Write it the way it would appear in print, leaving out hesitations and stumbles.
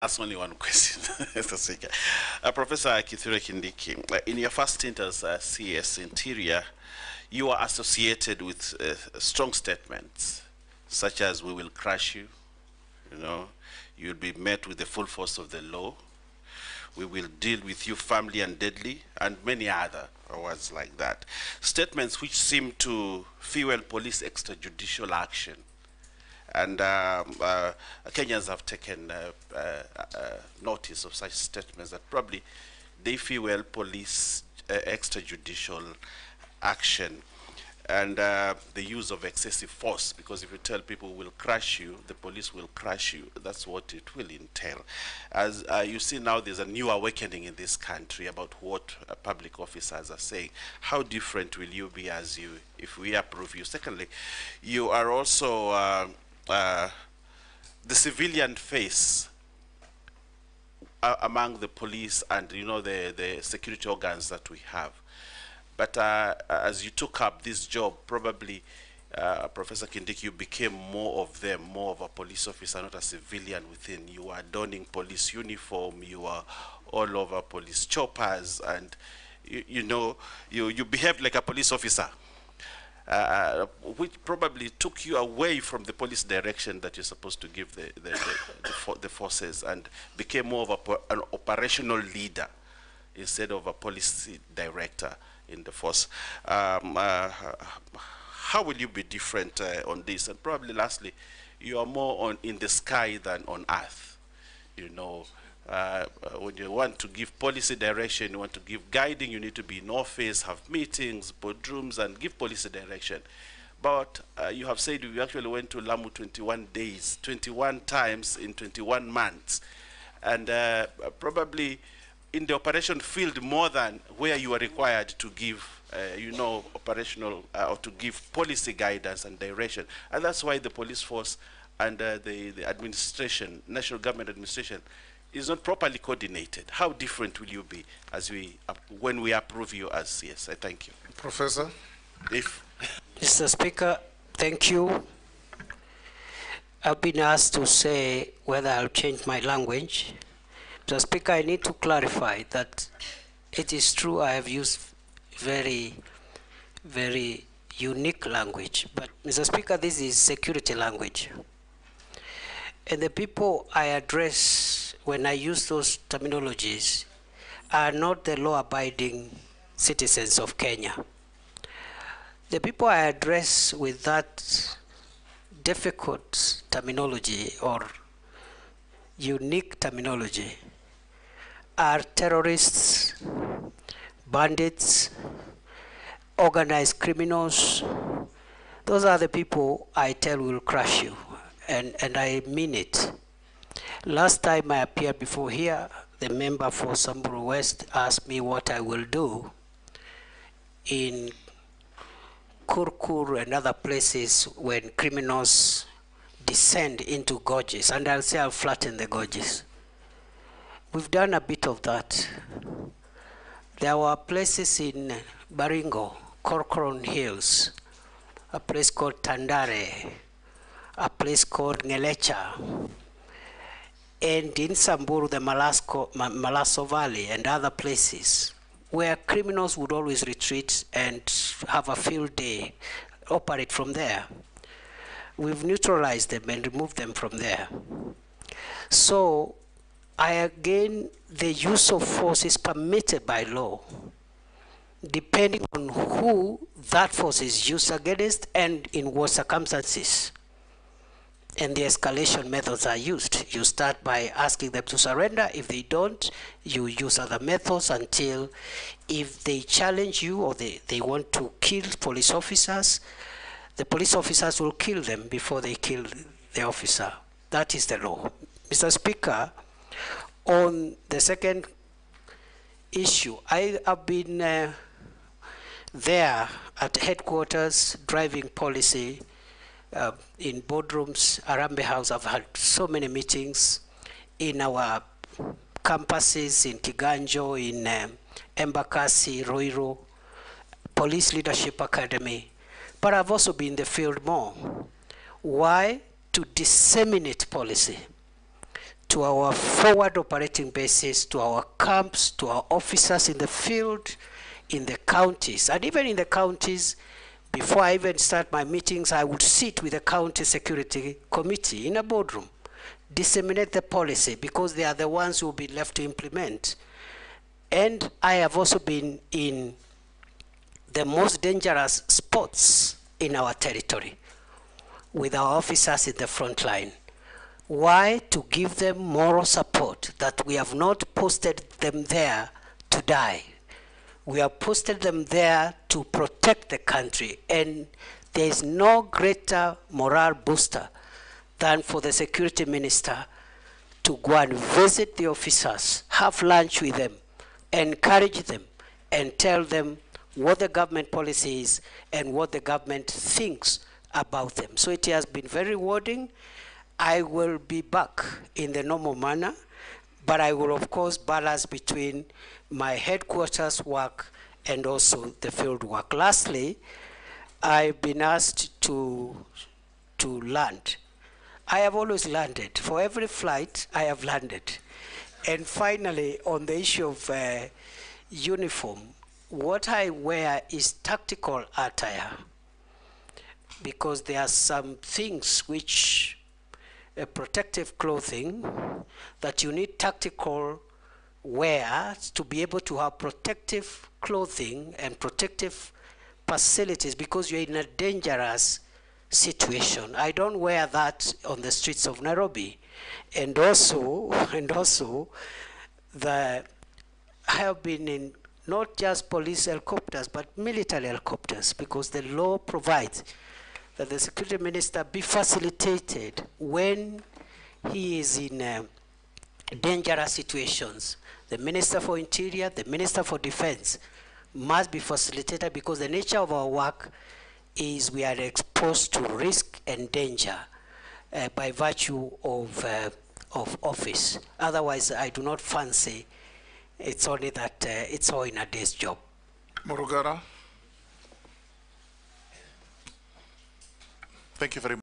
That's only one question. Professor Kithure Kindiki, in your first stint as CS Interior, you are associated with strong statements such as "we will crush you," you know, you'll be met with the full force of the law, "we will deal with you firmly and deadly," and many other words like that. Statements which seem to fuel police extrajudicial action. And Kenyans have taken notice of such statements that probably they fuel police extrajudicial action and the use of excessive force, because if you tell people we'll crush you, the police will crush you, that's what it will entail. As you see now, there's a new awakening in this country about what public officers are saying. How different will you be as you, if we approve you? Secondly, you are also the civilian face among the police and the security organs that we have. But as you took up this job, probably Professor Kindiki, you became more of them, more of a police officer, not a civilian within. You are donning police uniform, you are all over police choppers, and you behaved like a police officer. Which probably took you away from the police direction that you're supposed to give the forces, and became more of an operational leader instead of a policy director in the force. How will you be different on this? And probably lastly, you are more in the sky than on earth. When you want to give policy direction, you want to give guiding, you need to be in office, have meetings, boardrooms, and give policy direction. But you have said you actually went to Lamu 21 days, 21 times in 21 months. And probably in the operation field more than where you are required to give, operational or to give policy guidance and direction. And that's why the police force and the administration, national government administration, is not properly coordinated. How different will you be as when we approve you as CS? I thank you. Professor? Mr. Speaker, thank you. I've been asked to say whether I'll change my language. Mr. Speaker, I need to clarify that it is true I have used very, very unique language. But Mr. Speaker, this is security language. And the people I address when I use those terminologies are not the law-abiding citizens of Kenya. The people I address with that difficult terminology or unique terminology are terrorists, bandits, organized criminals. Those are the people I tell will crush you, and I mean it. Last time I appeared before here, the member for Samburu West asked me what I will do in Kurkur and other places when criminals descend into gorges, and I'll say I'll flatten the gorges. We've done a bit of that. There were places in Baringo, Corcoran Hills, a place called Tandare, a place called Ngelecha, and in Samburu, the Malaso Valley and other places where criminals would always retreat and have a field day, operate from there. We've neutralized them and removed them from there. So, again, the use of force is permitted by law, depending on who that force is used against and in what circumstances. And the escalation methods are used. You start by asking them to surrender. If they don't, you use other methods until, if they challenge you or they want to kill police officers, the police officers will kill them before they kill the officer. That is the law. Mr. Speaker, on the second issue, I have been there at headquarters driving policy in boardrooms, Arambe House. I've had so many meetings in our campuses in Kiganjo, in Embakasi, Roiro, Police Leadership Academy. But I've also been in the field more. Why? To disseminate policy, to our forward operating bases, to our camps, to our officers in the field, in the counties. And even in the counties, before I even start my meetings, I would sit with the county security committee in a boardroom, disseminate the policy, because they are the ones who will be left to implement. And I have also been in the most dangerous spots in our territory with our officers in the front line. Why? To give them moral support, that we have not posted them there to die. We have posted them there to protect the country. And there is no greater morale booster than for the security minister to go and visit the officers, have lunch with them, encourage them, and tell them what the government policy is and what the government thinks about them. So it has been very rewarding. I will be back in the normal manner, but I will of course balance between my headquarters work and also the field work. Lastly, I've been asked to land. I have always landed. For every flight, I have landed. And finally, on the issue of uniform, what I wear is tactical attire, because there are some things which protective clothing that you need tactical wear to be able to have protective clothing and protective facilities, because you're in a dangerous situation. I don't wear that on the streets of Nairobi. And also, I have been in not just police helicopters, but military helicopters, because the law provides that the security minister be facilitated when he is in dangerous situations. The Minister for Interior, the Minister for Defense must be facilitated, because the nature of our work is we are exposed to risk and danger by virtue of office. Otherwise, I do not fancy it's only that it's all in a day's job. Murugara. Thank you very much.